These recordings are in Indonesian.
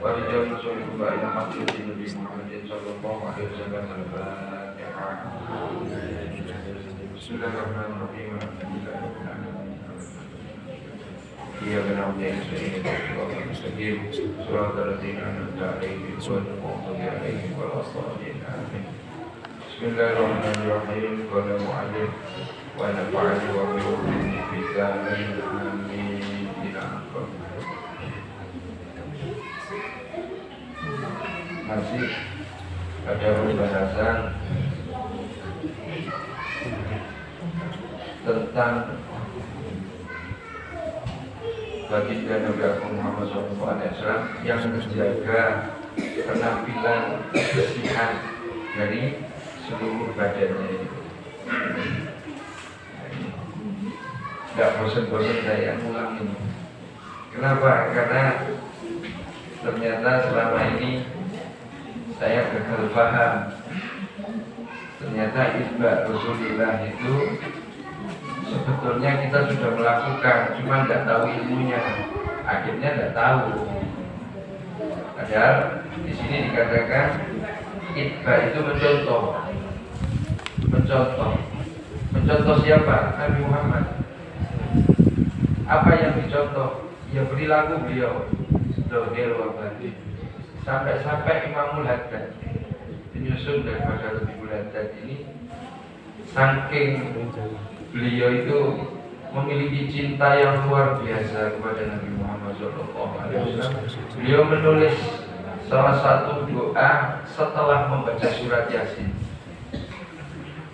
ورجال رسولكم إلى حضرة النبي محمد صلى الله عليه وسلم. الفاتحة. بسم الله الرحمن الرحيم. الحمد لله رب العالمين. إياك نعبد وإياك نستعين. صراط الذين أنعمت عليهم غير المغضوب عليهم ولا الضالين. آمين. بسم الله الرحمن الرحيم. قال المؤلف ونفعني وبروحه في ذلك. آمين. إلى آخره. Masih ada pembahasan tentang baginda Nabi Muhammad SAW yang menjaga penampilan kebersihan dari seluruh badannya. Tidak bosan-bosan saya ulang ini. Kenapa? Karena ternyata selama ini saya gagal paham. Ternyata itba Rasulullah itu sebetulnya kita sudah melakukan, cuma tidak tahu ilmunya. Akhirnya tidak tahu. Padahal di sini dikatakan itba itu mencontoh siapa? Nabi Muhammad. Apa yang dicontoh? Ya perilaku beliau. Dohir wa batin. Sampai-sampai Imamul Haddad penyusun daripada Imamul Haddad ini, saking beliau itu memiliki cinta yang luar biasa kepada Nabi Muhammad SAW. Beliau menulis salah satu doa setelah membaca surat Yasin.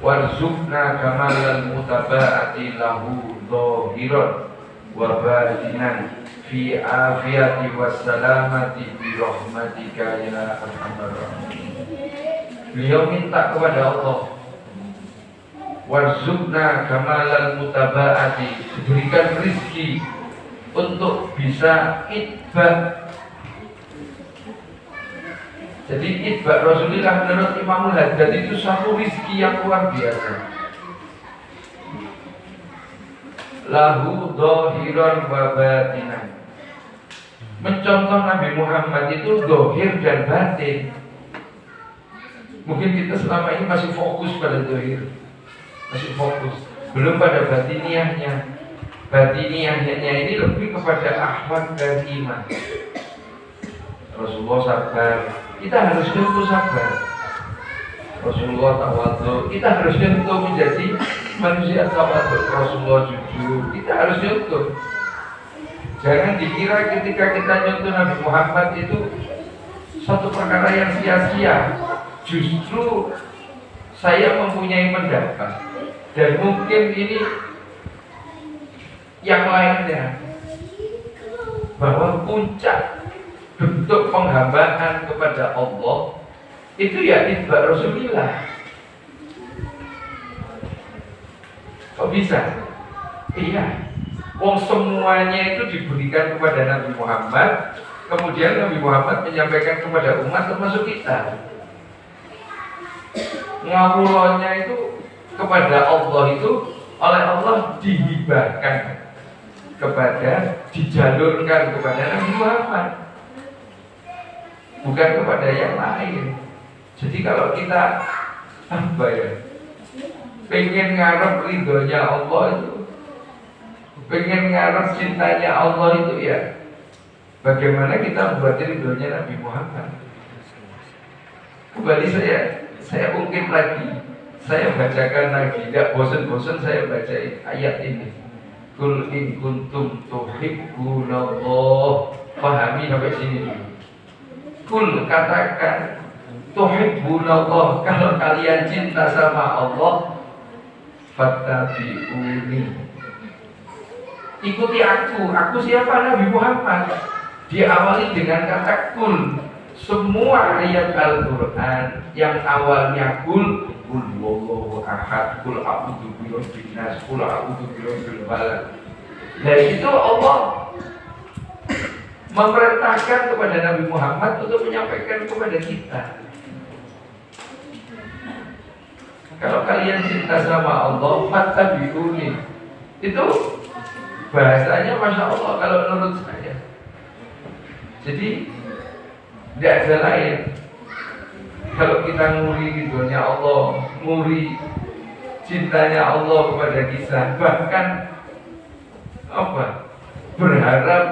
Warzuqna kamalal mutaba'ati lahu dhahiran wa batinan fi afiyati wassalamati bi rahmatika ya arhamar rahimin. Beliau minta kepada Allah, warzuqna kamalal mutaba'ati, diberikan rezeki untuk bisa itba. Jadi itba Rasulullah menurut Imamul Haddad itu satu rezeki yang luar biasa. Lahu dhahiran wa batinan. Mencontoh Nabi Muhammad itu dohir dan batin. Mungkin kita selama ini masih fokus pada dohir, masih fokus, belum pada batiniahnya. Batiniahnya ini lebih kepada akhlak dan iman. Rasulullah sabar, kita harus contoh sabar. Rasulullah tawadhu, kita harus contoh menjadi manusia tawadhu. Rasulullah jujur, kita harus contoh. Jangan dikira ketika kita nyontoh Nabi Muhammad itu satu perkara yang sia-sia. Justru saya mempunyai pendapat, dan mungkin ini yang lainnya, bahwa puncak bentuk penghambaan kepada Allah itu ya itba Rasulullah. Kok bisa? Iya. Wong semuanya itu diberikan kepada Nabi Muhammad, kemudian Nabi Muhammad menyampaikan kepada umat termasuk kita. Ngawulonya itu kepada Allah itu oleh Allah dihibahkan kepada, dijalurkan kepada Nabi Muhammad, bukan kepada yang lain. Jadi kalau kita apa ya, pengen ngarep ridhonya Allah itu, pengen ngarep cintanya Allah itu ya, bagaimana kita membuat ridhonya Nabi Muhammad. Kembali saya ungkit lagi, saya bacakan lagi, tidak bosan-bosan saya baca ayat ini. Kul in kuntum tuhibbunallah, pahami sampai sini dulu. Kul, katakan, tuhibbunallah, kalau kalian cinta sama Allah, fattabi'uni, ikuti aku siapa? Nabi Muhammad. Diawali dengan kata kul. Semua ayat Al-Quran yang awalnya kul wallahu ahad, kul a'udzu birabbin nas, kul a'udzu birabbil falaq. Nah itu Allah memerintahkan kepada Nabi Muhammad untuk menyampaikan kepada kita. Kalau kalian cinta sama Allah, fattabi'uni. Itu bahasanya Masya Allah kalau menurut saya. Jadi Tidak ada lain. Kalau kita nguri ridhonya Allah, nguri cintanya Allah kepada kita, bahkan berharap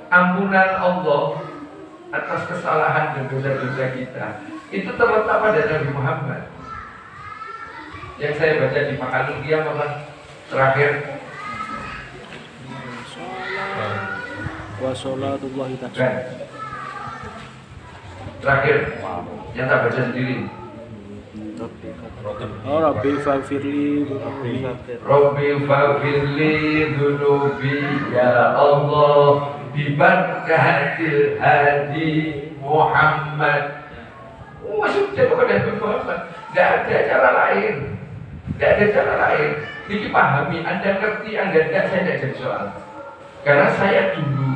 ampunan Allah atas kesalahan dan dosa-dosa kita, itu terletak pada Nabi Muhammad. Yang saya baca di Makalung dia terakhir, Wassalatullahi ta'ala. Terakhir yang tak baca sendiri. Rabbi faghfirli Rabbi faghfirli dhunubi ya Allah bibarakatil hadi Muhammad. Sudah kepada Nabi Muhammad. Tidak ada cara lain. Tidak ada cara lain. Ini pahami, Anda ngerti, Anda tidak, saya tidak jadi soal. Karena saya dulu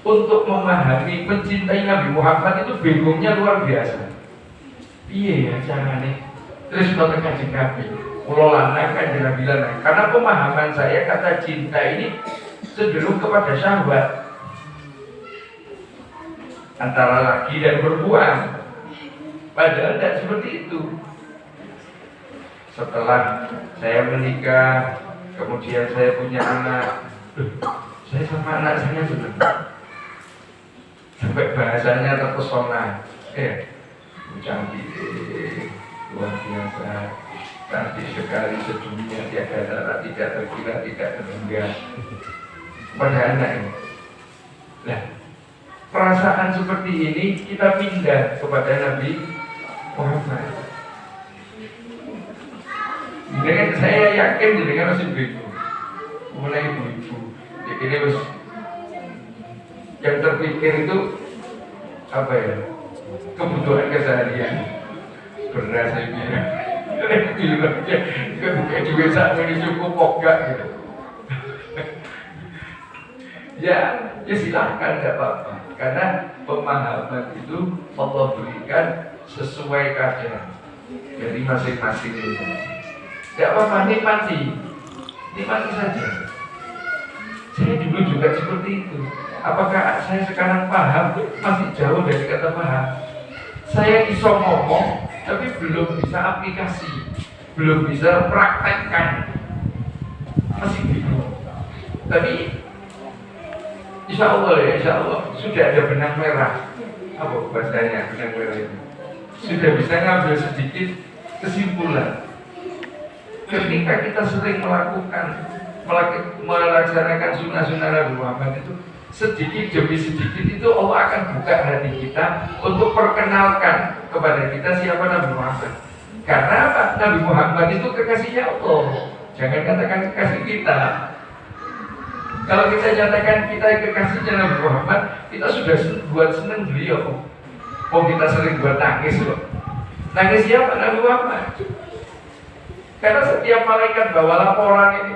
untuk memahami, mencintai Nabi Muhammad itu bingungnya luar biasa. Iya ya caranya. Terus nonton kajian Nabi, pulau lanang kajian Nabi lanang. Karena pemahaman saya kata cinta ini cenderung kepada syahwat antara laki dan perempuan. Padahal tidak seperti itu. Setelah saya menikah, kemudian saya punya anak, saya sama anak saya senang. Sampai bahasanya terpesona. Cantik, luar biasa, cantik sekali sedunia, tiada tara, tidak terkira, tidak terhingga. Pada anak ini. Nah, perasaan seperti ini kita pindah kepada Nabi Muhammad. Dengan saya yakin dengan masih begitu. Mulai ibu-ibu, ini yang terpikir itu apa ya? Kebutuhan keseharian. Beras saya bilang, kayak juga saat ini cukup pokok gitu. Ya silahkan, tidak apa-apa. Karena pemahaman itu Allah berikan sesuai kadar dari masing-masing itu. Tidak apa-apa, nikmati saja. Saya dulu juga seperti itu. Apakah saya sekarang paham? Masih jauh dari kata paham. Saya bisa ngomong, tapi belum bisa aplikasi, belum bisa praktekkan. Masih bingung. Tapi insya Allah sudah ada benang merah. Apa bahasanya benang merah itu? Sudah bisa ngambil sedikit kesimpulan. Ketika kita sering melaksanakan sunnah-sunnah Nabi Muhammad itu, sedikit demi sedikit itu Allah akan buka hati kita untuk perkenalkan kepada kita siapa Nabi Muhammad. Karena apa? Nabi Muhammad itu kekasihnya Allah. Jangan katakan kekasih kita. Kalau kita nyatakan kita kekasihnya Nabi Muhammad, kita sudah buat senang beliau. Kita sering buat nangis loh. Nangis siapa? Nabi Muhammad. Karena setiap malaikat bawa laporan ini,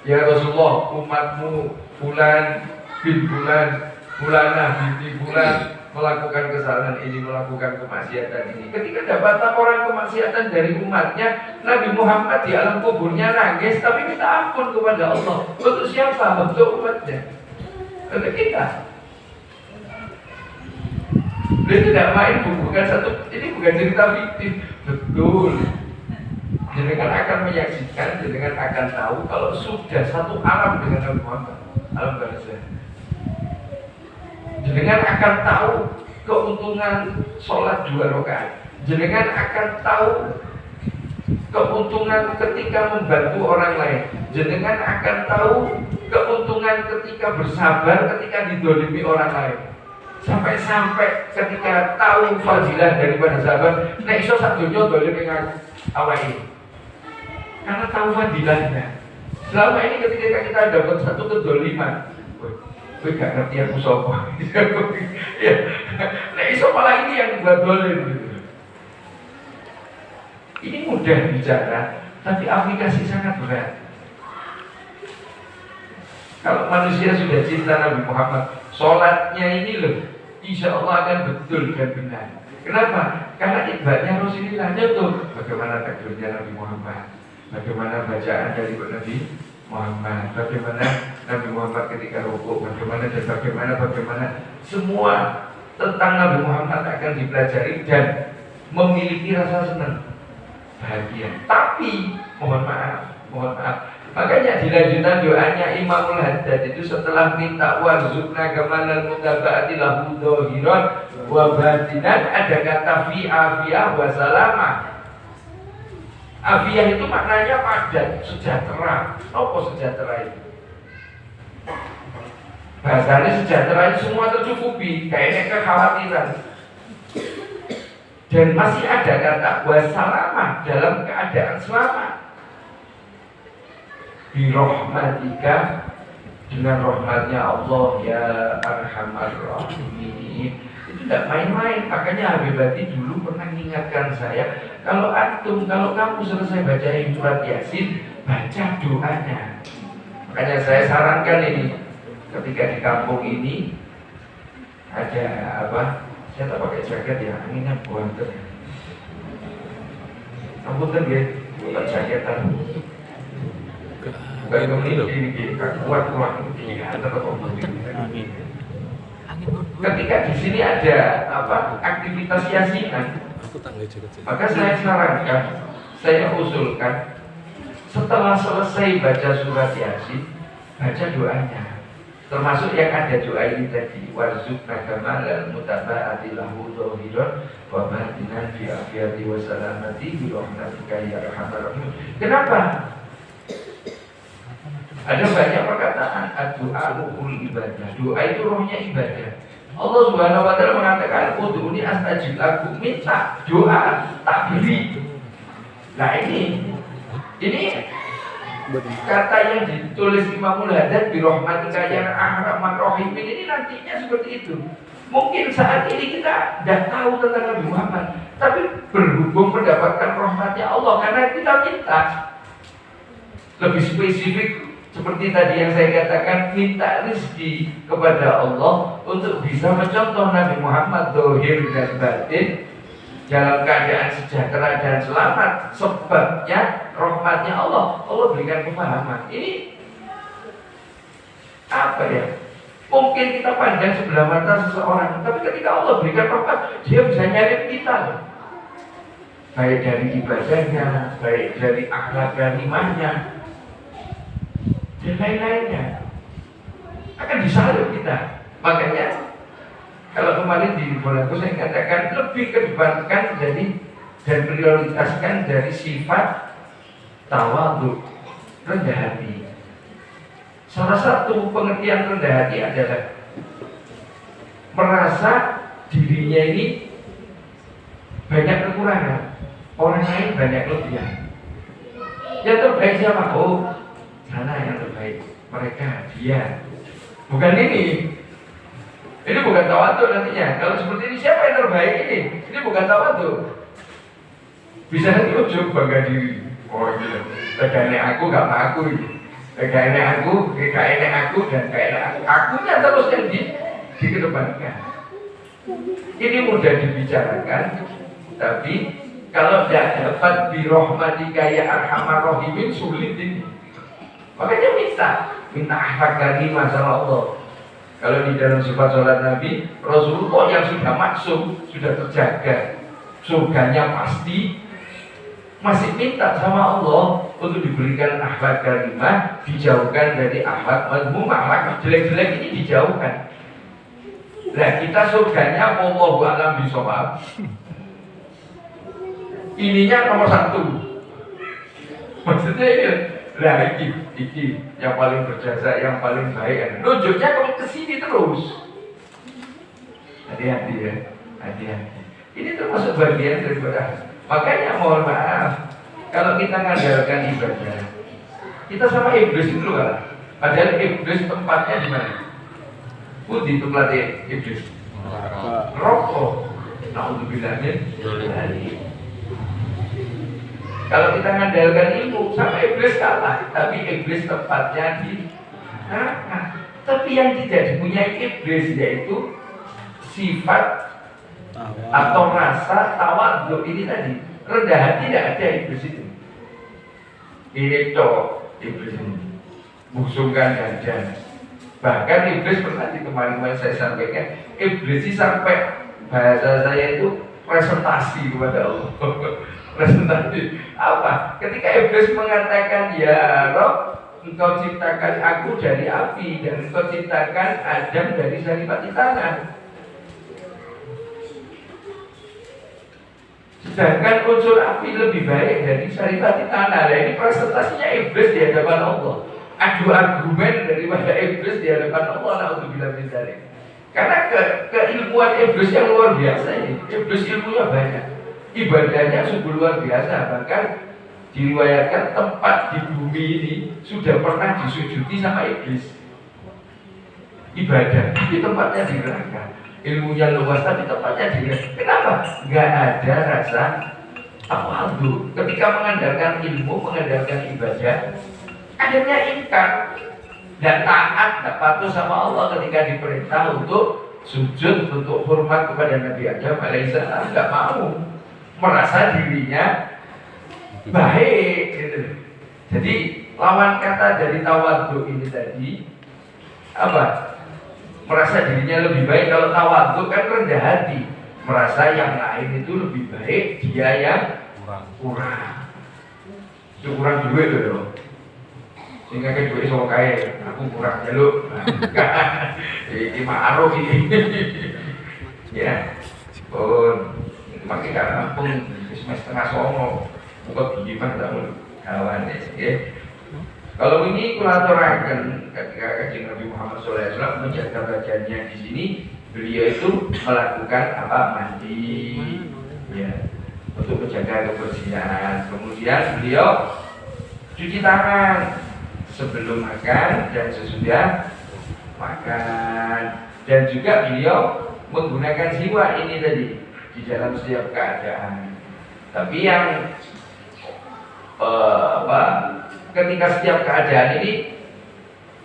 ya Rasulullah, umatmu fulan bin fulan, fulanah binti fulan melakukan kesalahan ini, melakukan kemaksiatan ini. Ketika dapat laporan kemaksiatan dari umatnya, Nabi Muhammad di alam kuburnya nangis, tapi minta ampun kepada Allah. Untuk siapa? Untuk umatnya, untuk kita. Beliau tidak main, bukan ini bukan cerita fiktif, betul. Jenengan akan menyaksikan, jenengan akan tahu kalau sudah satu alam dengan Nabi Muhammad, alam barzah. Jenengan akan tahu keuntungan sholat 2 rakaat. Jenengan akan tahu keuntungan ketika membantu orang lain. Jenengan akan tahu keuntungan ketika bersabar, ketika didolimi orang lain. Sampai ketika tahu fadilah daripada sabar, nek iso sak donya dolimi awake ini. Karena tahu fadilahnya. Selama ini ketika kita dapat satu kedoliman, gue gak ngerti aku sopa. Ya, nah iso malah ini yang buat dolim gitu. Ini mudah bicara, tapi aplikasi sangat berat. Kalau manusia sudah cinta Nabi Muhammad, sholatnya ini loh, insya Allah akan betul dan benar. Kenapa? Karena ibadahnya Rasulullah tuh. Bagaimana takbirnya Nabi Muhammad, bagaimana bacaan dari Nabi Muhammad, bagaimana Nabi Muhammad ketika rukuk, bagaimana semua tentang Nabi Muhammad akan dipelajari dan memiliki rasa senang, bahagia. Tapi mohon maaf, makanya di lanjutan doanya Imamul Haddad itu setelah minta warzuqna kamalan mutaba'ati lahu dhahiran wa batinan, ada kata fi afiyah wa salamah. Afiyah itu maknanya padat, sejahtera. Apa sejahtera itu? Bahasanya sejahtera itu semua tercukupi, kayaknya kekhawatiran. Dan masih ada kata wassalamah, dalam keadaan selamat. Birahmatika, dengan rahmatnya Allah ya arhamar rahimin. Itu tidak main-main. Makanya Habib Bati dulu pernah mengingatkan saya, kalau kamu selesai baca surat Yasin, baca doanya. Makanya saya sarankan ini, ketika di kampung ini ada apa? Saya tak pakai jaket ya, anginnya buanten. Ampunten ya, bukan jaketan. Bukan ini, kuat ini, Amin. ketika di sini ada apa aktivitas yasinan, maka saya sarankan, saya usulkan setelah selesai baca surat Yasin, baca doanya. Termasuk yang ada doa ini tadi, warzuqna kamalan mutaba'ati lahu dhahiran wa batinan fi afiyati wa salamati bi rahmatika ya arhamar rahimin. Kenapa? Ada banyak perkataan doa ruhul ibadah. Doa itu rohnya ibadah. Allah Subhanahu wa taala mengatakan ud'uni astajib lakum, minta doa tak beri. Nah ini kata yang ditulis Imamul Haddad bi rahmatika ya arhamar rahimin ini nantinya seperti itu. Mungkin saat ini kita tidak tahu tentang Nabi Muhammad, tapi berhubung mendapatkan rahmatnya Allah karena kita minta lebih spesifik. Seperti tadi yang saya katakan, minta rezeki kepada Allah untuk bisa mencontoh Nabi Muhammad zahir dan batin dalam keadaan sejahtera dan selamat. Sebabnya rahmatnya Allah berikan kefahaman. Ini apa ya? Mungkin kita pandang sebelah mata seseorang, tapi ketika Allah berikan rahmat, dia bisa nyari kita. Baik dari ibadahnya, baik dari akhlak karimahnya, dan lain-lainnya akan disalib kita. Makanya kalau kemarin di bulanku saya katakan lebih kedepankan dari dan prioritaskan dari sifat tawadhu, rendah hati. Salah satu pengertian rendah hati adalah merasa dirinya ini banyak kekurangan, orang lain banyak kelebihan. Yang terbaik siapa? Oh, sana yang terbaik, mereka, dia. Bukan ini. Ini bukan tawadhu nantinya. Kalau seperti ini, siapa yang terbaik ini? Ini bukan tawadhu. Bisa nanti ujung bangga diri. Oh gitu. Kayaknya aku gak aku ini. Kayaknya aku, dan kayaknya aku. Akunya terus yang dikedepankan. Ini mudah dibicarakan, tapi kalau tidak dapat birahmatika ya arhamar rahimin, sulit ini. Makanya minta akhlak karimah sama Allah. Kalau di dalam sifat sholat Nabi, Rasulullah yang sudah maksum, sudah terjaga, surganya pasti, masih minta sama Allah untuk diberikan akhlak karimah, dijauhkan dari akhlak mazmumah, akhlak jelek-jelek ini dijauhkan. Nah kita surganya wallahu a'lam bishawab. Ininya nomor 1. Maksudnya ini. Nah iki yang paling berjasa, yang paling baik. Nunjuknya kalau ke sini terus. Hati-hati ya, hati-hati. Ini termasuk bagian daripada. Makanya mohon maaf, kalau kita mengandalkan ibadah, kita sama iblis dulu kan. Padahal iblis tempatnya di mana? Putih itu pelatih iblis. Rokok. Naudzubillah min dzalik. Kalau kita mengandalkan ilmu, sama iblis kalah. Tapi iblis tempatnya di neraka. Tapi yang tidak dipunyai iblis yaitu sifat atau rasa tawadhu ini tadi. Rendah hati tidak ada iblis itu. Ini toh iblis ini. Busungkan dandan. Bahkan iblis pernah di kemarin saya sampaikan, iblis sih sampai bahasa saya itu presentasi kepada Allah. Presentasi apa? Ketika iblis mengatakan, ya Rob, engkau ciptakan aku dari api dan engkau ciptakan Adam dari saripati tanah. Sedangkan unsur api lebih baik dari saripati tanah. Nah, ini presentasinya iblis di hadapan Allah. Adu argumen daripada iblis di hadapan Allah. Karena keilmuan iblis yang luar biasa ini. Iblis ilmunya banyak, ibadahnya sungguh luar biasa. Bahkan diriwayatkan tempat di bumi ini sudah pernah disujudi sama iblis. Ibadah, tapi tempatnya di neraka. Ilmunya luas, tapi tempatnya di neraka. Kenapa? Gak ada rasa tawadu. Ketika mengandalkan ilmu, mengandalkan ibadah, akhirnya ingkar dan taat, tak patuh sama Allah ketika diperintah untuk sujud, untuk hormat kepada Nabi Adam alaihissalam, nggak mau, merasa dirinya baik gitu. Jadi lawan kata dari tawadhu ini tadi apa? Merasa dirinya lebih baik. Kalau tawadhu kan rendah hati, merasa yang lain itu lebih baik, dia yang kurang. Itu kurang duit loh. Sehingga kayak duit sama kaya, aku kurang jaluk. Ini ma'aruf ini. Ya, pun makin gak rampung, semester setengah songo. Bukan gimana tahu kawan ya. Kalau ini kulaturakan ketika Kanjeng Nabi Muhammad SAW menjaga badannya di sini, beliau itu melakukan apa, mandi, ya, untuk menjaga kebersihan. Kemudian beliau cuci tangan sebelum makan dan sesudah makan, dan juga beliau menggunakan siwak ini tadi di dalam setiap keadaan. Tapi yang ketika setiap keadaan ini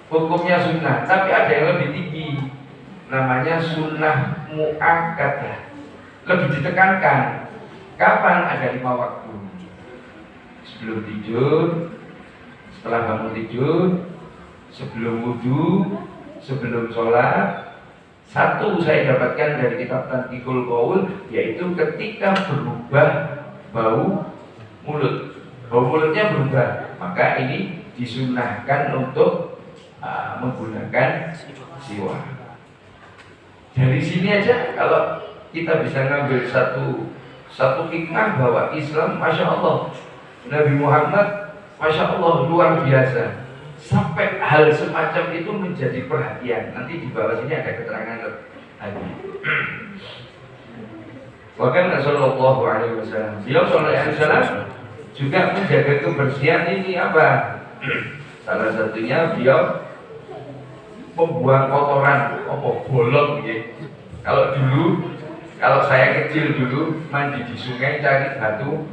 hukumnya sunnah, tapi ada yang lebih tinggi, namanya sunnah muakkadah, lebih ditekankan. Kapan? Ada 5 waktu: sebelum tidur, setelah bangun tidur, sebelum wudhu, sebelum sholat. Satu saya dapatkan dari kitab Tanqiqul Qaul, yaitu ketika berubah bau mulut. Bau mulutnya berubah, maka ini disunnahkan untuk menggunakan siwak. Dari sini aja kalau kita bisa ngambil satu hikmah bahwa Islam, masya Allah, Nabi Muhammad, masya Allah, luar biasa. Sampai hal semacam itu menjadi perhatian. Nanti di bawah sini ada keterangan lagi. Bahkan Rasulullah SAW, beliau SAW juga menjaga kebersihan ini apa? Salah satunya beliau membuang kotoran, bolong gitu. Kalau saya kecil dulu mandi di sungai cari batu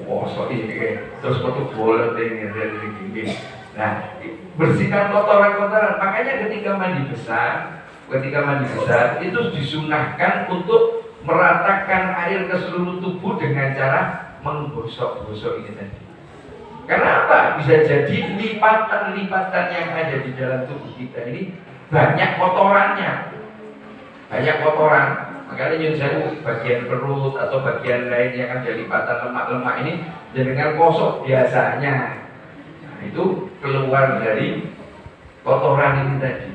kosong ini, terus batu bolong ini. Nah, bersihkan kotoran-kotoran. Makanya ketika mandi besar itu disunahkan untuk meratakan air ke seluruh tubuh dengan cara menggosok-gosok ini tadi. Karena apa? Bisa jadi lipatan-lipatan yang ada di dalam tubuh kita ini banyak kotorannya, banyak kotoran. Makanya nyun sewu, bagian perut atau bagian lain yang ada lipatan lemak-lemak ini dengan gosok biasanya. Nah, itu keluar dari kotoran ini tadi.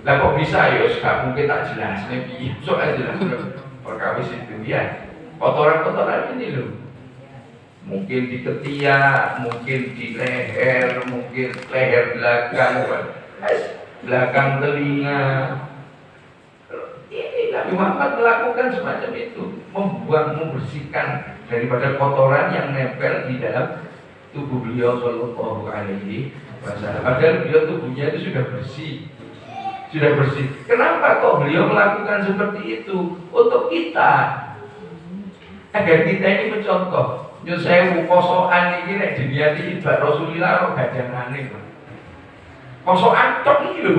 Lah kok bisa ya? Gak mungkin tak jelas. Soalnya jelas perkawis itu ya. Kotoran-kotoran ini loh. Mungkin di ketiak, mungkin di leher, mungkin leher belakang telinga. Ini Nabi Muhammad melakukan semacam itu, membersihkan daripada kotoran yang nempel di dalam tubuh beliau Shallallahu Alaihi Wasallam. Padahal beliau tubuhnya itu sudah bersih. Kenapa kok beliau melakukan seperti itu? Untuk kita, agar kita ini mencontoh. Yo saya kosokan iki nek diniati ibad Rasulillah kok gajangane kok. Kosokan tok iki lho.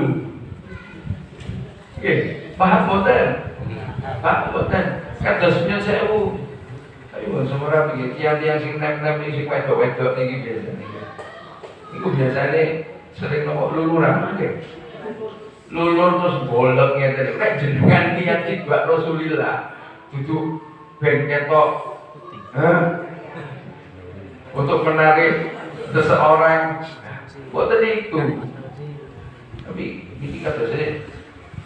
Nggih, paham boten? Paham boten? Kados nyun sewu. Ayo semora iki tiang-tiang sing nem-nem sing wedok-wedok niki biasa niki. Iku biasane sering nopo luluran nggih. Lulur terus bolong ngeten. Nek jenengan niat tibak Rasulillah, dudu ben ketok untuk menarik seseorang, boten itu. Tapi ini kata saya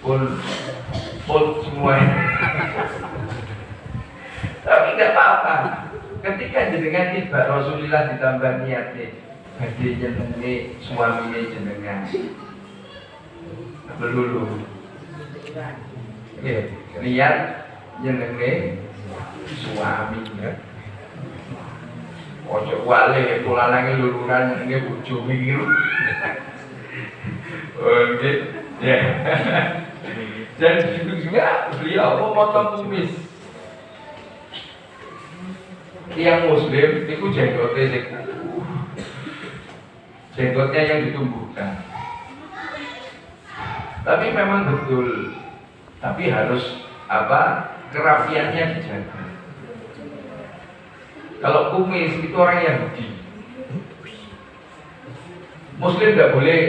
full semuanya. Tapi tidak apa-apa. Ketika jenengan tiba Rasulullah ditambah niatnya, badhe jenenge suamine jenengan. Belulu. Oke, niat jenenge suaminya. Ojo wale tulanange luluran jenenge bojo mikir. Oke, ya. Dan juga beliau memotong kumis. Yang muslim itu jenggotnya yang ditumbuhkan. Tapi memang betul, tapi harus kerapiannya dijaga. Kalau kumis itu orang Yahudi, muslim tidak boleh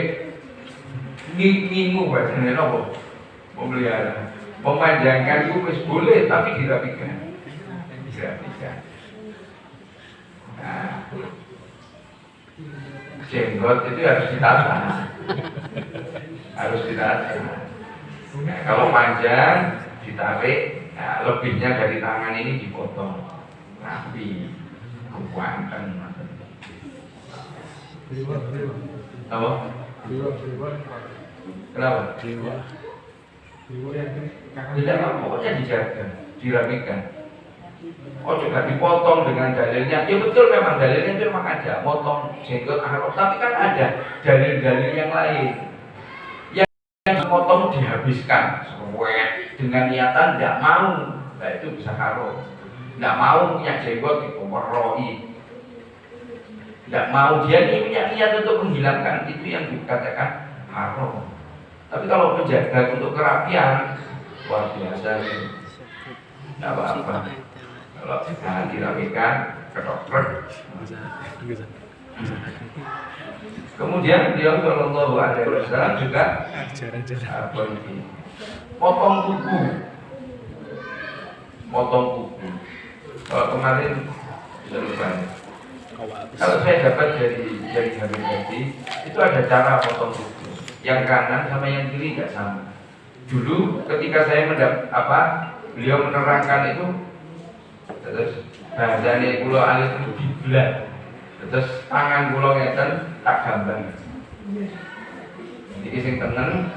ngingu bahasanya nopo, memelihara, memanjangkan kumis boleh tapi dirapikan. Nah, jenggot itu harus ditata, Nah, kalau panjang ditarik, nah, lebihnya dari tangan ini dipotong, rapi, kekuatan. Apa? Kenapa? Tidak apa, pokoknya dijaga, dirapikan. Oh juga dipotong dengan dalilnya. Ya betul memang dalilnya itu memang ada. Potong jenggot haram. Tapi kan ada dalil-dalil yang lain. Yang potong dihabiskan. Dengan niatan tidak mau. Nah itu bisa haram. Tidak mau punya jenggot itu meroi. Tidak mau dia ini punya niat untuk menghilangkan. Itu yang dikatakan haram. Tapi kalau menjaga untuk kerapian luar biasa. Tidak apa-apa. Kalau dirapikan ke dokter. Kemudian beliau Shallallahu Alaihi Wasallam juga potong kuku. Kalau kemarin bisa lupa. Kalau saya dapat dari Habib tadi, itu ada cara potong kuku. Yang kanan sama yang kiri nggak sama. Dulu ketika saya beliau menerangkan itu. Terus bahasanya kulo alit itu dibelah. Terus tangan kulo ngeten tak gambar. Jadi sing tenen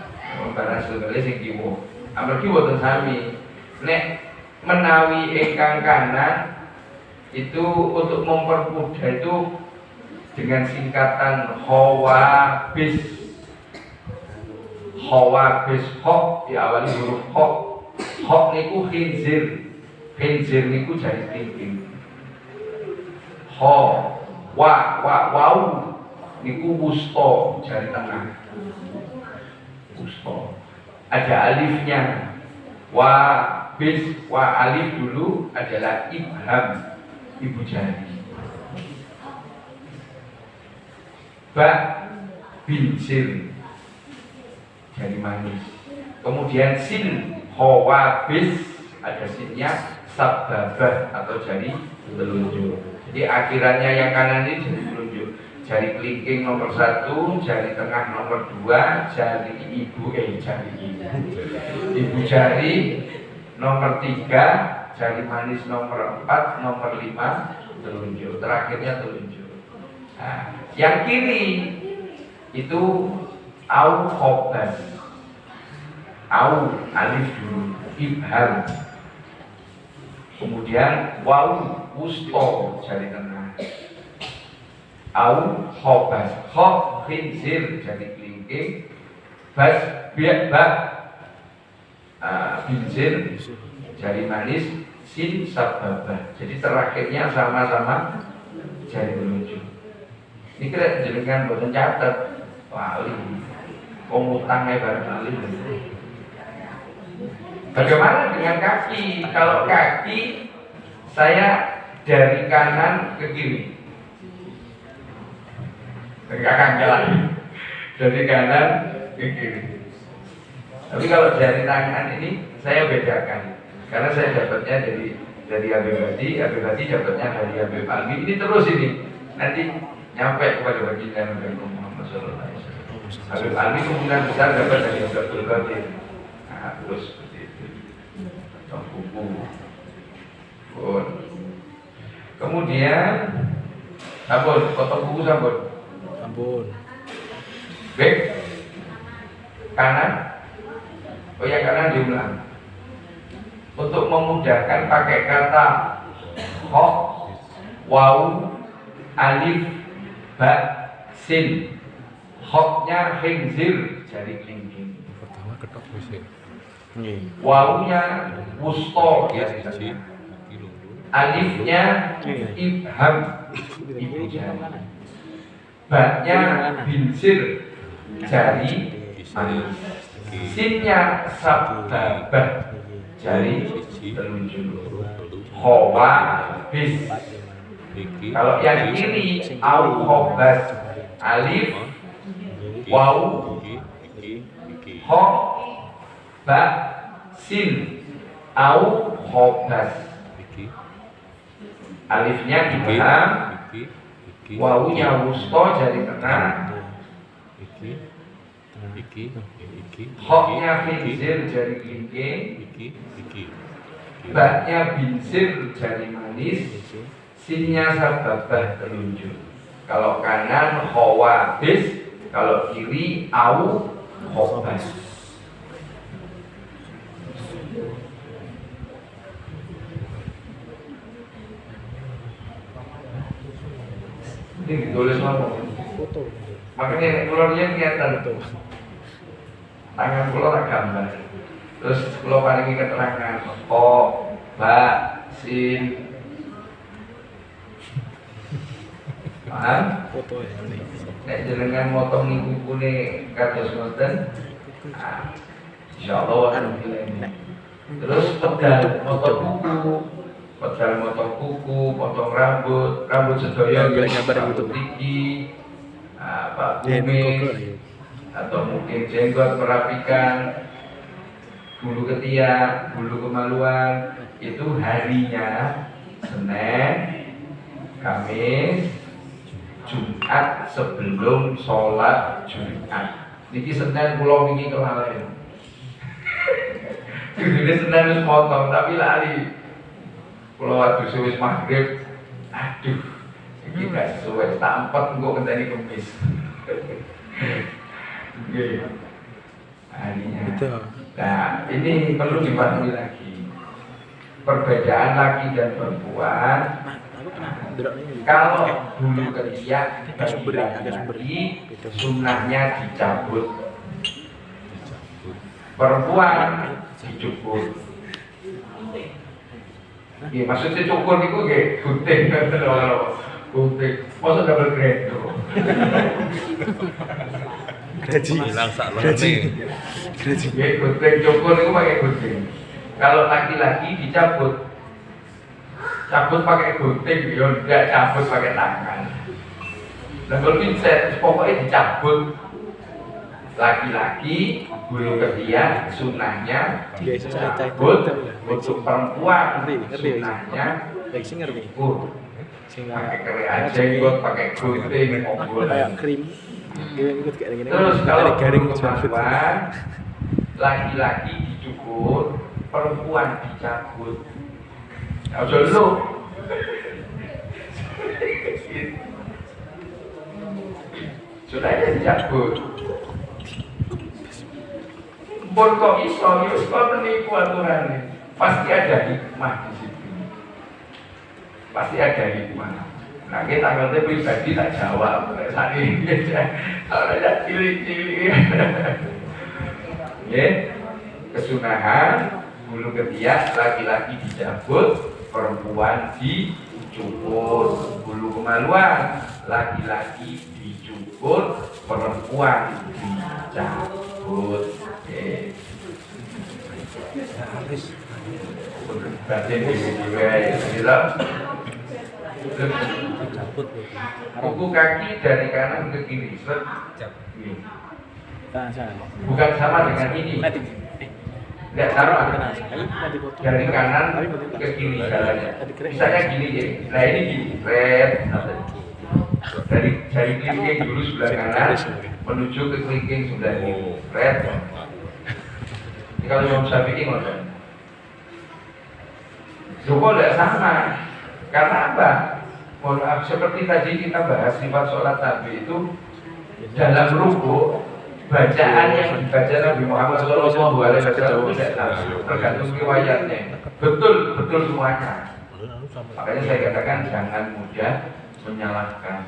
barang sebele sing kiwa. Amargi boten sami. Nek menawi ingkang kanan itu untuk mempermudah itu dengan singkatan hawabis. Hawabis hok diawali huruf hok. Hok niku khinzir. Khinzir niku jari kelingking. Wau niku wusto jari tengah. Wusto. Ada alifnya. Wa alif dulu adalah ibham, ibu jari. Ba binsir jari manis. Kemudian sin hawabis ada sinnya. Sababah atau jari telunjuk. Jadi akhirannya yang kanan ini jari telunjuk. Jari kelingking nomor 1, jari tengah nomor 2, jari ibu jari nomor 3, jari manis nomor 4, nomor 5 telunjuk. Terakhirnya telunjuk. Nah, yang kiri itu au khobas. Au alif dulu, ibham. Kemudian waw wusto jari tengah. Au khobas, khob khinzir jari kelingking. Bas binzir jari manis. Sin sababah. Jadi terakhirnya sama-sama jari telunjuk. Ini kira jenengan boten catet. Wali komutangnya bareng kali. Bagaimana dengan kaki? Kalau kaki saya dari kanan ke kiri. Dari kanan jalan. dari kanan ke kiri. Tapi kalau jari tangan ini saya bedakan, karena saya dapatnya dari Habib Hadi dapatnya dari Habib Alwi. Ini terus ini nanti nyampe kepada baginda Nabi Muhammad Sallallahu Alaihi Wasallam. Habib Alwi kemungkinan besar dapat dari Abdul Qadir. Nah, terus seperti itu. Buku. Pun. Kemudian sabun, potong buku sabun. Ampun. Baik. Kanan. Oh ya, kanan diulang. Untuk memudahkan pakai kata kok, waw, alif, ba, sin. Hoknya khinzir, jari kelingking. Pertama ketok wis. Nggih. Wawunya wusto ya. Alifnya ibham, ibu jari. Ba-nya binsir, jari manis. Sinnya sababah, jari telunjuk. Hawa bis. Kalau yang kiri au hobas, alif, waw, ho, ba, sin, au hobas. Alifnya ibham, wawunya wusto, jari tengah. Hoknya khinzir, jari kelingking. Ba-nya binsir, jari manis. Sinnya sababah, telunjuk. Kalau kanan hawa bis, kalau kiri au hobas. Ini ditulis apa? Foto. Makanya keluarnya kelihatan tuh. Tangan kula tak gambar. Terus kula paringi keterangan ko, ba, sin. Paham? Foto ya. Nek jenengan motong ning kukune kados ngoten. Nah, insyaallah akan dilene. Terus pedal motong kuku. Pedal motong kuku, potong rambut sedaya Golek gambar rambut YouTube. tinggi. Pak Ya, kumis, atau mungkin jenggot merapikan, bulu ketiak, bulu kemaluan, itu harinya Senin, Kamis, Jumat sebelum sholat Jumat. Niki Senin pulau wingi kelalen. Jadi Senin wis potong tapi lali. Pulau atus wis maghrib. Aduh, ini gak sesuai tampet engko ngenteni Kamis. Oke. Harinya. Betul. Nah, ini perlu dipahami lagi. Perbedaan laki dan perempuan. Kalau bulu ketiak bagi laki-laki, sunnahnya dicabut. Perempuan dicukur. Iya, maksudnya cukur itu kayak gunting kan, gunting. Masa double grade tuh. Gaji. Hilang sak lene. Gaji. Ya, gunting cukur itu pakai gunting. Kalau laki-laki dicabut, cabut pakai gunting, ya enggak cabut pakai tangan. Dan kalau pincet, pokoknya dicabut. Laki-laki bulu ketiak sunnahnya dicabut. Untuk perempuan sunnahnya dicukur. Pakai kerean jenggot, pakai gunting, Kayak krim. Ikut kayak gini. terus kalau garing perempuan, laki-laki dicukur, perempuan dicabut. Nah, dulu sudah ada dicabut. Pun kok iso, yus kok menipu aturannya. Pasti ada hikmah di situ. Pasti ada hikmah. Nah, kita tanggalnya pribadi tak jawab. Saat ini, kalau ada cili-cili. Ya, kesunahan bulu ketiak laki-laki dicabut, perempuan dicukur. Bulu kemaluan laki-laki dicukur, perempuan dicabut. Oke. Batin dewe-dewe gitu. Kuku kaki dari kanan ke kiri. Set. Ini. Bukan sama dengan ini. Nanti. Tidak sama. Nanti foto. Dari kanan ke kiri jalannya. Misalnya gini ya. Nah ini gini. Red. Dari kelingking dulu sebelah kanan menuju ke kelingking sebelah kiri. Red. Ini kalau Imam Syafi'i ngoten. Joko tidak sama. Karena apa? Mohon maaf, seperti tadi kita bahas sifat sholat Nabi itu dalam ruku bacaan yang dibaca Nabi Muhammad SAW itu tidak sama, tergantung riwayatnya. Betul semuanya. Makanya saya katakan jangan mudah menyalahkan.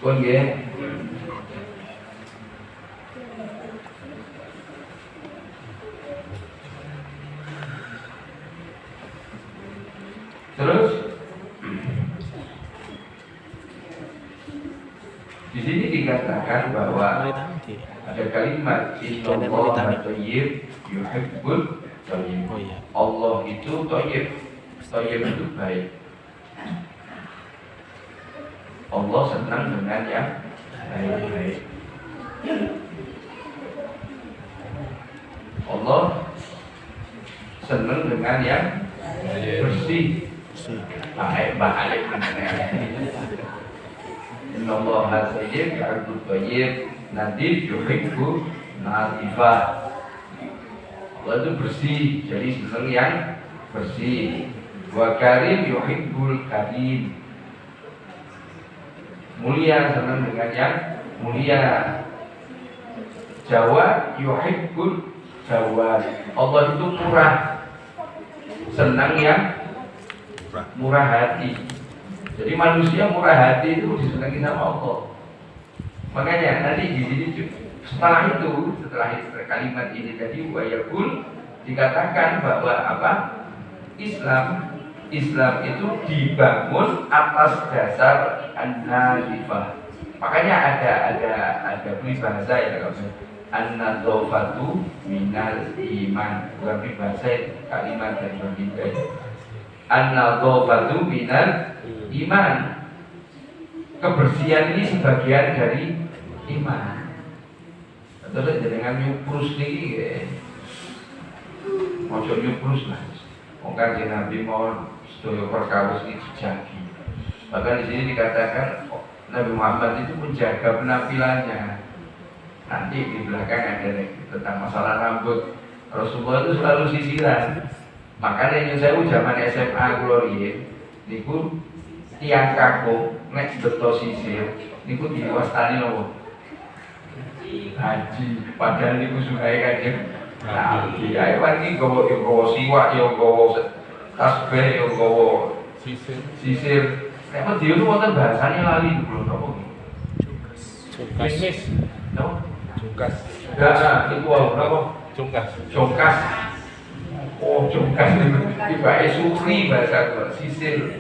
Pun ya. Terus di sini dikatakan bahwa ada kalimat Innallaha thayyib yuhibbul thayyib. Allah itu thayyib. Thayyib itu baik. Allah senang dengan yang baik-baik. Allah senang dengan yang bersih. Baik. Innallaha thayyib yuhibbul thayyib nadif yuhibbu nadifah. Allah itu bersih, jadi senang yang bersih. Wa karim yuhibbul karim. Mulia, senang dengan yang mulia. Jawad yuhibbul jawad. Allah itu murah, senang yang murah hati. Jadi manusia murah hati itu disenangi sama Allah. Makanya nanti di sini setelah kalimat ini tadi wayakul dikatakan bahwa apa? Islam itu dibangun atas dasar an-nadifah. Makanya ada peribahasa ya kalau an-nadofatu minal iman. Bukan peribahasa kalimat dari berbeda. An-nadofatu minal iman. Kebersihan ini sebagian dari iman. Terus dengan nyuprus nih, mau nyuprus lah. Mungkin Nabi mau sedaya perkawis ini dijagi. Bahkan di sini dikatakan Nabi Muhammad itu menjaga penampilannya. Nanti di belakang ada tentang masalah rambut. Rasulullah itu selalu sisiran. Makanya yang saya zaman SMA Glory, niku tiang kaku nek beto sisir, niku diwastani loh. Haji, padahal niku sungai Kanjeng Nabi. Ayo iki gowo siwak, yo gowo tasbih, yo gowo sisir. Nek medhi itu wonten bahasane lali lho napa iki? Jungkas. Napa? Jungkas. Nah, niku napa? Jungkas. Oh, jungkas tibake suri bahasa kok sisir.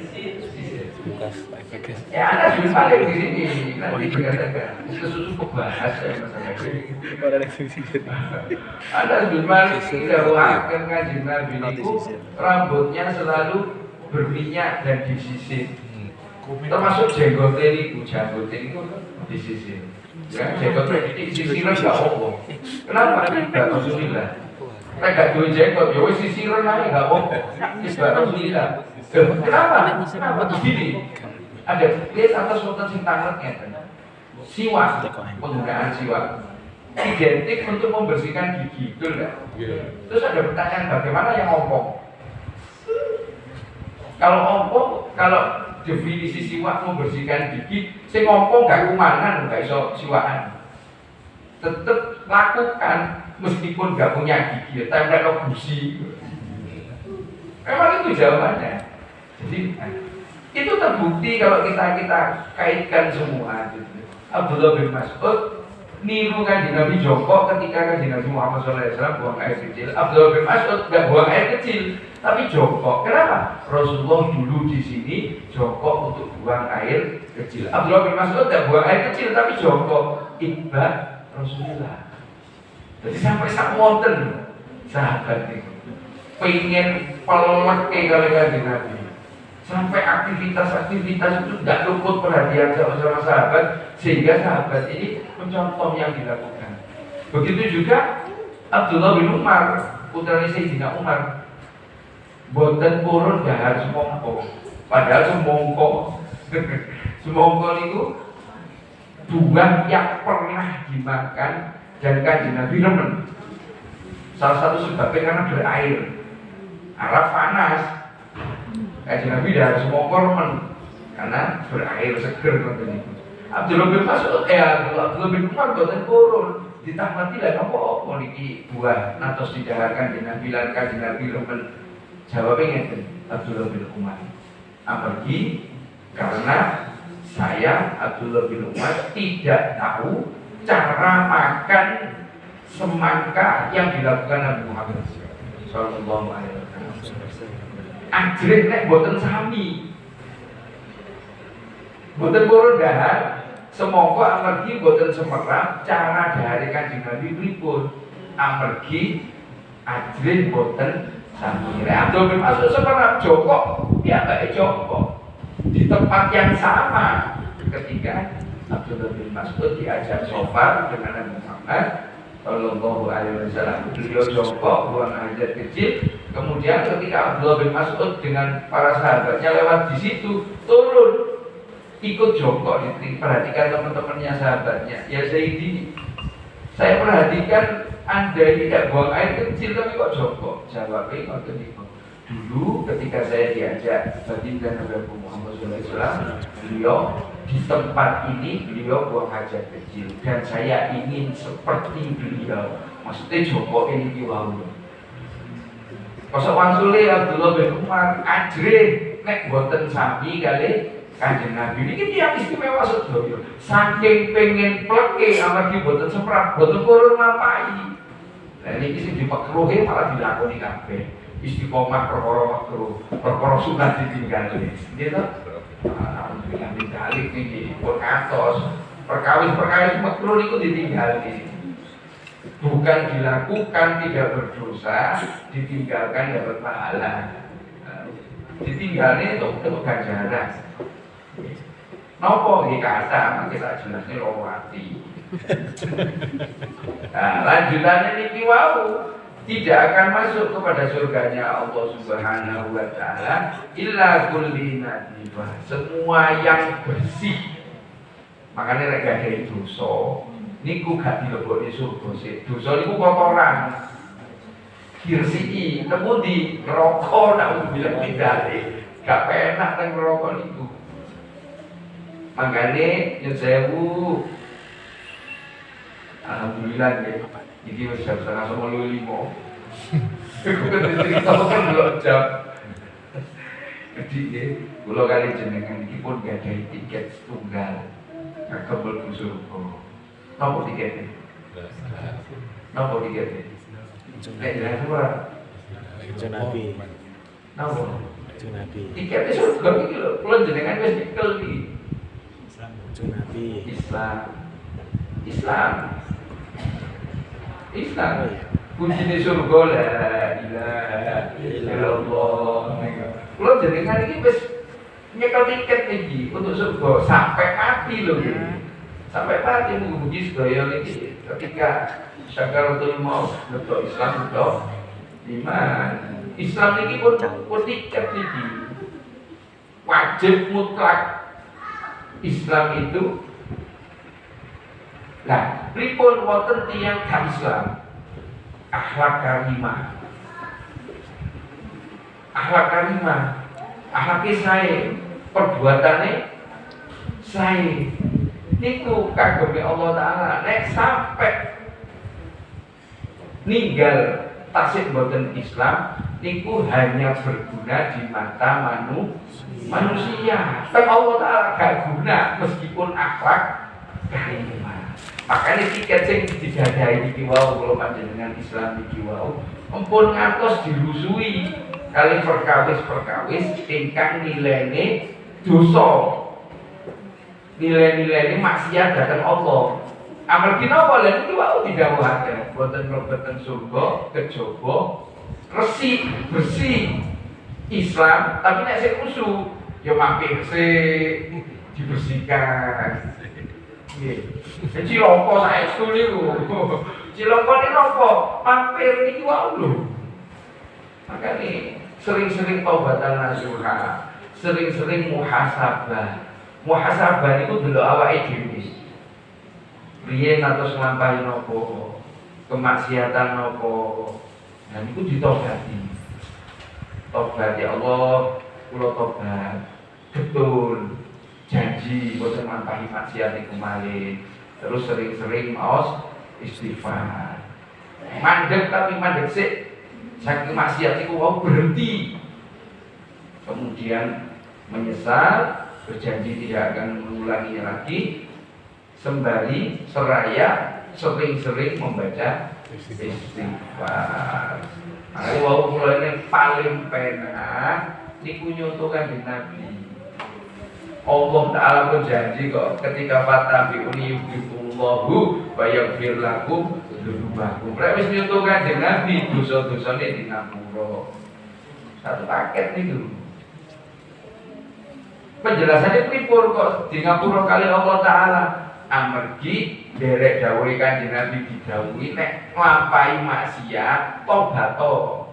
Ya ada juga paling di sini nanti dikatakan sesuatu kebahas masalah ini. Ada juga dikatakan ngaji Nabi itu rambutnya selalu berminyak dan disisir. Termasuk jenggotnya itu disisir. Ya jenggotnya disisiran nggak apa. Kenapa? Nggak Rasulullah. Nggak dua jenggot, ya wes sisiran aja nggak apa. Nggak Rasulullah. Kenapa begini? Ada lihat atas wonten sing tangannya siwak, penggunaan siwak identik untuk membersihkan gigi, betul nggak? Terus ada pertanyaan bagaimana yang ompong? Kalau ompong, kalau definisi siwak membersihkan gigi, sing ompong gak kumanan, gak iso siwakan. Tetap lakukan meskipun gak punya gigi, tempel ke gusi. Memang itu jawabannya. Jadi itu terbukti kalau kita kaitkan semua gitu. Abdullah bin Mas'ud niru Kanjeng Nabi jongkok ketika Kanjeng Nabi Muhammad SAW buang air kecil. Abdullah bin Mas'ud nggak buang air kecil tapi jongkok. Kenapa? Rasulullah dulu di sini jongkok untuk buang air kecil. Abdullah bin Mas'ud nggak buang air kecil tapi jongkok. Ibadah Rasulullah. Jadi sampai sak wonten sahabat itu pengen pelek kali Kanjeng Nabi. Sampai aktivitas-aktivitas itu tidak luput perhatian sama sahabat, sehingga sahabat ini mencontoh yang dilakukan. Begitu juga Abdullah bin Umar, putra Sayyidina Umar, boten purun dahar semongko. Padahal semongko semongko itu buah yang pernah dimakan dan Kanjeng Nabi remen. Salah satu sebabnya karena berair. Arab panas, Kanjeng Nabi dahar semongko remen karena berair seger ngoten niku. Abdullah bin Mas'ud Abdullah bin Umar boten purun. Ditahmati lah apa niki buah natos didaharkan Kanjeng Nabi lan Kanjeng Nabi remen. Jawabnya ngeten Abdullah bin Umar. Amargi karena saya Abdullah bin Umar tidak tahu cara makan semangka yang dilakukan Nabi Muhammad sallallahu alaihi wasallam. Ajrih nek boten sami. Boten purun dahar semangka amargi boten semerap cara dahare Kanjeng Nabi pripun. Amargi ajrih boten sami. Abdul bin Mas'ud semerap Joko, ya baik Joko di tempat yang sama ketika Abdullah bin Mas'ud diajak safar dengan Nabi Muhammad sallallahu alaihi wasallam. Beliau Joko buang hajat kecil, kemudian ketika Abdullah bin Mas'ud dengan para sahabatnya lewat di situ turun ikut Joko. Perhatikan teman-temannya sahabatnya, ya Sayyidi, saya perhatikan Anda ini tidak buang air kecil tapi kok Joko. Jawabnya waktu itu dulu ketika saya diajak baginda Nabi Muhammad SAW, beliau di tempat ini beliau buang hajat kecil dan saya ingin seperti beliau. Maksudnya Joko ini kiwau. Kosok wangsule Abdullah bin Umar ajre nek boten sami kali Kanjeng Nabi ini yang istimewa sedaya. Saking pengen pleke amargi boten seprap, boten purun lampahi. Lah niki sing dipekruhe malah dilakoni kabeh. Istiqomah perkara makruh, perkara sunat ditinggali. Nggih to? Alhamdulillah dikali niki pun atos. Perkawis-perkawis makruh niku ditinggali. Bukan dilakukan tidak berdosa, ditinggalkan dapat pahala. Ditinggalnya untuk ganjaran. Nopo nggih kata kita jelasnya loro ati. Nah, lanjutannya niki wau tidak akan masuk kepada surganya Allah Subhanahu wa taala illa kulli nadifah, semua yang bersih. Makanya nek gak ada dosa niku gak dilebokne surga sik. Dosa niku kotoran. Kirsiki kemudian neraka nak bilang bidare. Gak penak nang neraka niku. Makanya nyun sewu, alhamdulillah ya, ini wis jam 4:35. Aku kan cerita kan belum jam. Jadi ya, kula kali jenengan iki pun gak ada tiket tunggal. Kakek mlebu surga. Napa tiketnya? Napa tiketnya? Nek jenengan ora. Nabi. Napa? Nabi. Tiketnya surga iki lho, kula jenengan wis nyekel iki. Nabi. Islam. Kuncine surga la ilaha illallah. Kulo jenengan iki wis nyekel tiket iki untuk surga sampai mati lho. Sampai mati mugi sedaya niki ketika syakaratul maut betul Islam betul iman. Islam niki pun tiket niki. Wajib mutlak Islam itu. Nah, pripun wonten tiyang gak Islam? Akhlak karimah. Akhlak karimah. Akhlake sae, perbuatane sae. Niku kageme Allah taala nek sampai ninggal tasik boten Islam niku hanya berguna di mata manusia. Tapi Allah taala gak guna meskipun akhlak karimah. Makanya tiket sing didadai iki wau kula panjenengan Islam iki wau empun ngantos dirusui kali perkawis-perkawis ingkang nilene dosa. Nilai-nilai maksiat dhateng Allah. Amargi napa lha niki wau didhawuhaken boten mlebeten surga kejaba resik bersih Islam tapi nek sing usuk ya mampir sih dibersihkan. Ciloko saya itu Ciloko ini apa? Mampir ini wau lho. Maka nih sering-sering taubatan nasuha, sering-sering muhasabah. Muhasabah itu dulu awake dhewe. Riyen atus nglampahi napa? Kemaksiatan napa? Nah niku ditobati. Tobat ya Allah, kula tobat. Betul. Janji boten nglampahi maksiat niku malih. Terus sering-sering maos istighfar. Mandek tapi mandek sik. Saking maksiat niku wau berhenti. Kemudian menyesal, berjanji tidak akan mengulanginya lagi. Sembari seraya sering-sering membaca istighfar. Nah, wau kula ini paling penak niku nyontohkan di Nabi. Allah Ta'ala berjanji kok ketika fatabi'uni yuhibbukumullahu wa yaghfir lakum dzunubakum. Nek wis nyontohkan di Nabi dosa-dosane di ngapura. Satu paket niku. Penjelasannya pripun kok di ngapura kali Allah Ta'ala. Amargi derek dawuhe Kanjeng Nabi didhawuhi nek nglampahi maksiat tobato.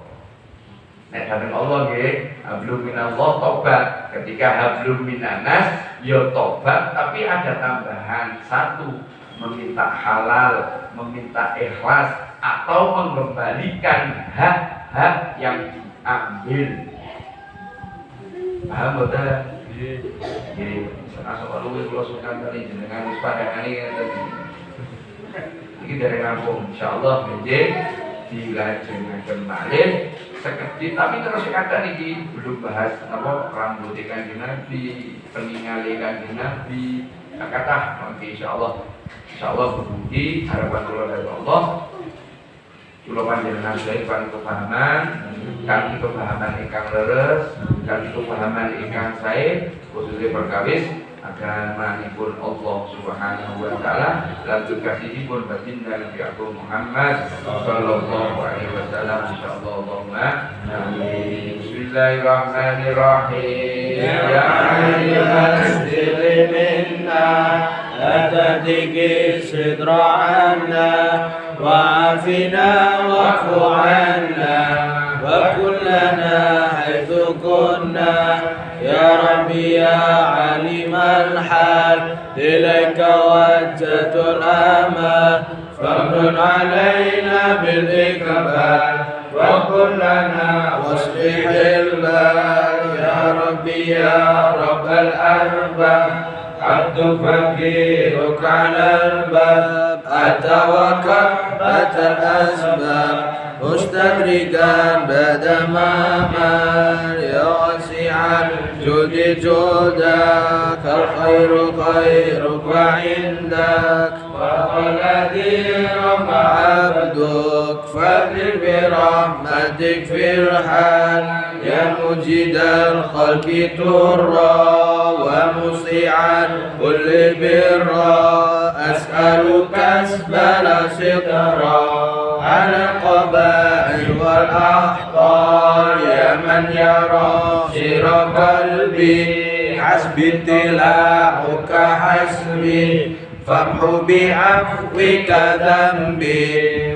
Nek dateng Allah nggih, hablum minallah tobat. Ketika hablum minanas ya tobat, tapi ada tambahan satu, meminta halal, meminta ikhlas atau mengembalikan hak-hak yang diambil. Paham betul? Nggih. Asal luwih kula sukan kali jenengan wis padangane tadi. Iki dari rampung insyaallah nggih dilajengaken malih sekedhik tapi terus kata niki belum bahas apa rambut Kanjeng Nabi, peninggali Kanjeng Nabi. Kata nanti insyaallah berbudi harapan kula dari Allah. Kula panjenengan sedaya paling kepahaman, kami kepahaman ingkang leres, kami kepahaman ingkang sae khususnya perkawis agamanya Allah Subhanahu wa taala lan kasihipun baginda Nabi Agung Muhammad sallallahu alaihi wasallam insyaallah Allahumma amin. Bismillahirrahmanirrahim. Ya ayyuhal minna atadiki sidra'anna wa'afina wa'fu 'anna wa kullana haitsu kunna ya Rabbi ya alimal hal ilaika wajjatul amal famnun alaina bil ikbal wa kullana waslihil bal ya Rabbi ya rabbal arbab abdu fakiruk alal bab atawakkal batal asbab mustadrikan badama mal ya wasi'al judi judak al khairu khairuk wa indak wa qaladir ma'abduk fadlir bi rahmatik fil hal ya mujidal khalqi turra wa musi'an kulli birra as'aluka asbala sitra على القبائل والأحضار يا من يرى سر قلبي حسبي اتلاعك حسبي فامحو بعفوك ذنبي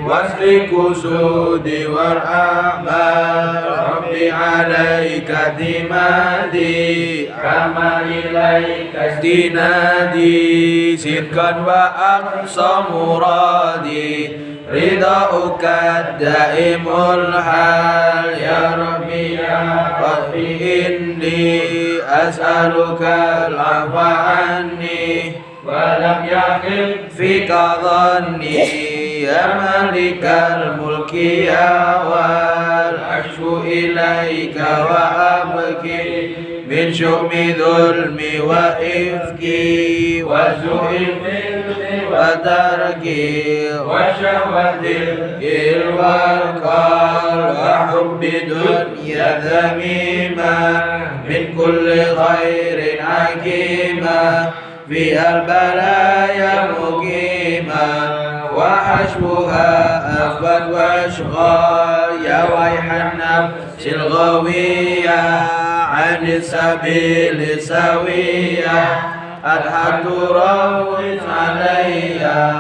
واسلك سودي والأعمال ربي عليك اعتمادي كما إليك استنادي صدقا وأقصى مرادي رداؤك الدائم الحال يا ربي يا ربي إني أسألك العفو عني ولم يخف فيك ظني يا مالك الملك يا والأشكو إليك وأبكي من شؤم ظلمي وإفكي وسوء وتركي وشهوة الجل والقال وحب دنيا ذميمة من كل خير حكيمة فيها البلايا مقيمة وحشوها أفت واشغال يا ويح النفس الغوية عن السبيل سويا أضحت روض عليا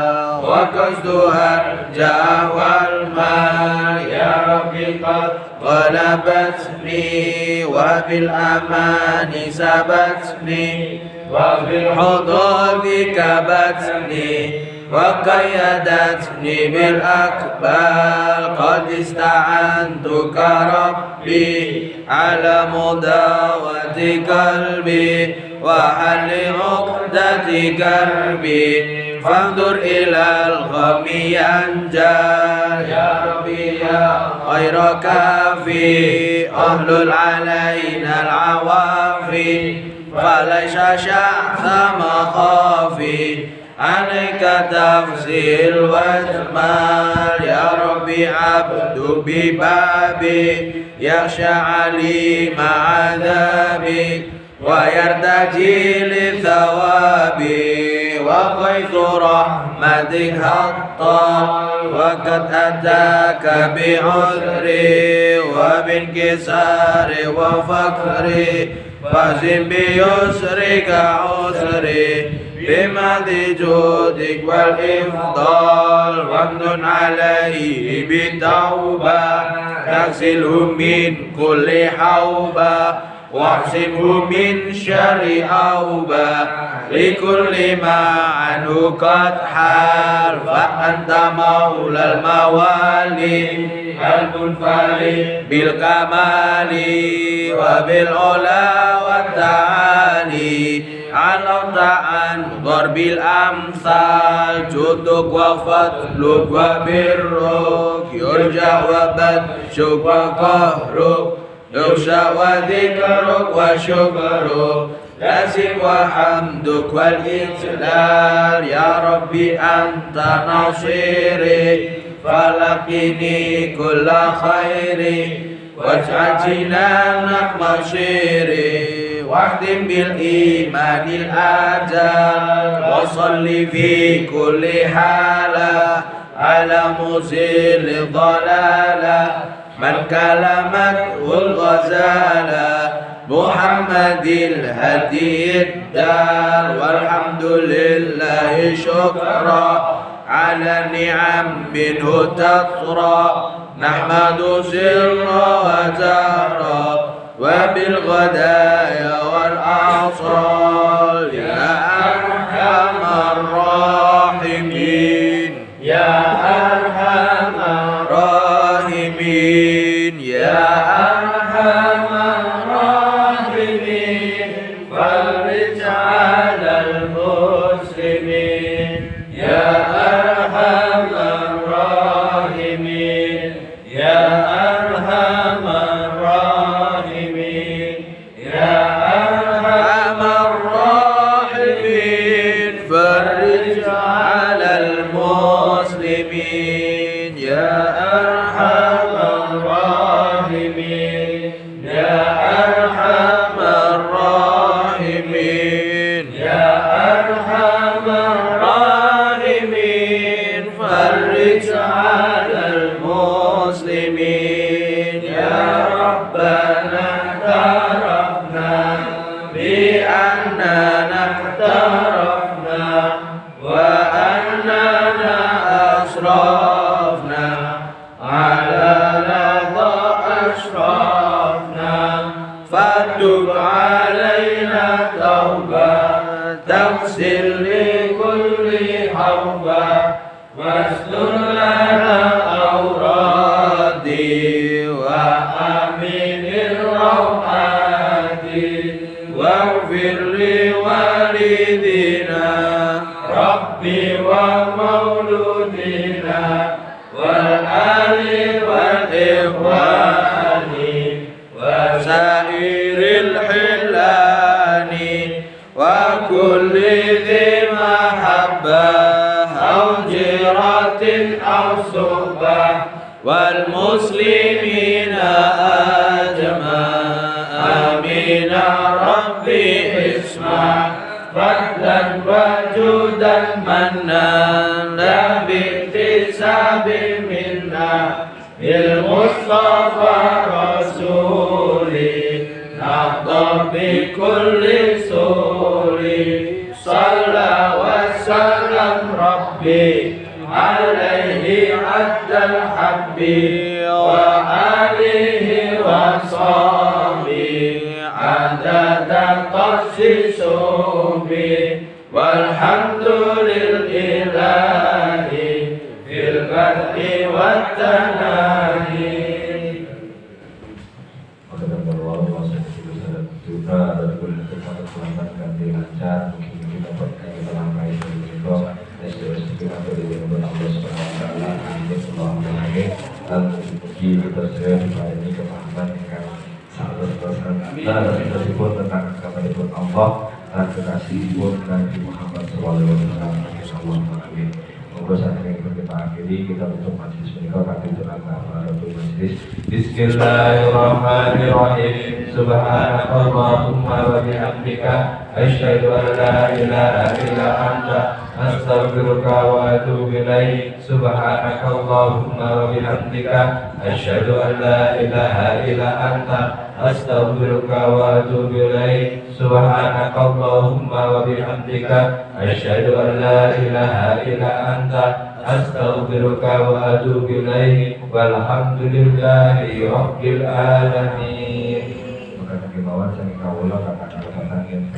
وقصدها الجاه والمال يا ربي قد غلبتني وبالأمان سبتني وبالحظوظ كبتني وقيدتني بالأقبال قد استعنتك ربي على مداوة قلبي وحل عقدة كربي فانظر إلى الغم ينجل يا ربي يا خير كافي أهل علينا العوافي فليس شعث مخافي عليك تفصيل واجمال يا ربي عبد ببابي يخشى علي مع عذابي ويرتجي لثوابي وقيت رحمتك هطال وقد أتاك بعذري وبانكسار وفقري فزن بيسرك عسري بمد جودك والإفضال وامن عليه بالتوبة تغسله من كل حوبة واحسبه من شر أوبة لكل ما عنه قد حال فأنت مولى الموالي المنفرد بالكمال وبالعلا والتعالي علمت عن ضرب الأمثال جودك وفضلك وبرك يرجى وبطشك وقهرك يخشى وذكرك وشكرك لازم وحمدك والإجلال يا ربي أنت نصيري فلقني كل خير واجعل جنانك مصيري واخدم بالإيمان الآجال وصل في كل حالة على مزيل الضلالة من كلمته الغزالة محمد الهدي الدار والحمد لله شكرا على نعم منه تطرى نحمد سرا وجهرا وبالغدايا والأعصال يا أرحم الراحمين يا أرحم الراحمين يا أرحم الراحمين فرج على المسلمين يا أرحم الراحمين يا أرحم الراحمين يا أرحم الراحمين فرج على المسلمين يا أرحم الراحمين يا أرحم الراحمين يا أرحم الراحمين فرج على المسلمين يا ربنا اعترفنا بأننا اقترفنا وأننا أسرفنا على لظى أشرفنا فتب علينا توبة تغسل لكل حوبة واستر لنا أورادي وأمن الروحات واغفر لوالدينا ربي ومولودنا والآل والإخوان وسائر الحلان وكل ذي محبة أو جيرة أو صحبة والمسلمين أجمع آمين ربي اسمع فضلا وجودا منا لا باكتساب منا بالمصطفى رسولي نحضر بكل سور صلى وسلم ربي عليه عد الحب وآله وصحبه عدد قصص والحمد لله في البدء والتناهي. Dan kekasih Nabi Muhammad SAW. Monggo saking kita akhiri, kita tutup majelis menika kanthi doa kafaratul majelis. Bismillahirrahmanirrahim. Subhanakallahumma wa bihamdika asyhadu an la ilaha illa anta astaghfiruka wa atubu ilaik. Subhanakallahumma wa bihamdika asyhadu an la ilaha illa anta astaghfiruka wa atubu ilaik. Subhanakallahumma wa bihamdika asyhadu an la ilaha illa anta astaghfiruka wa atubu ilaik. Walhamdulillahi rabbil alamin. Maka kemauan sang kawula kata-kata yang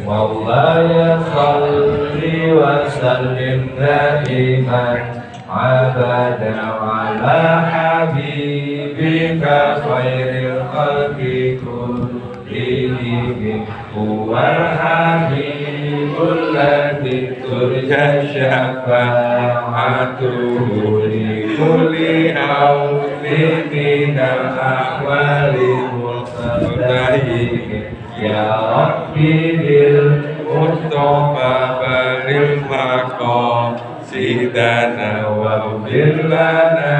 Maulaya salli wa sallim daiman abadan ala habibika khairil khalqi kullihim huwal habibul ladzi turja syafa'atuhu li kulli awli minal ahwali muqtadihim. Ya Rabbi bil Mustafa baril maqam sidana wa bilana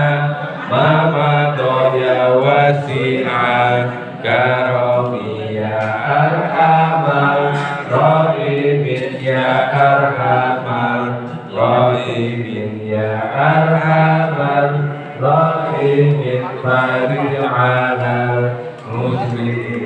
mama doya wasi'a karami ya arhamar rahimin ya arhamar rahimin ya arhamar rahimin faril ala muslimin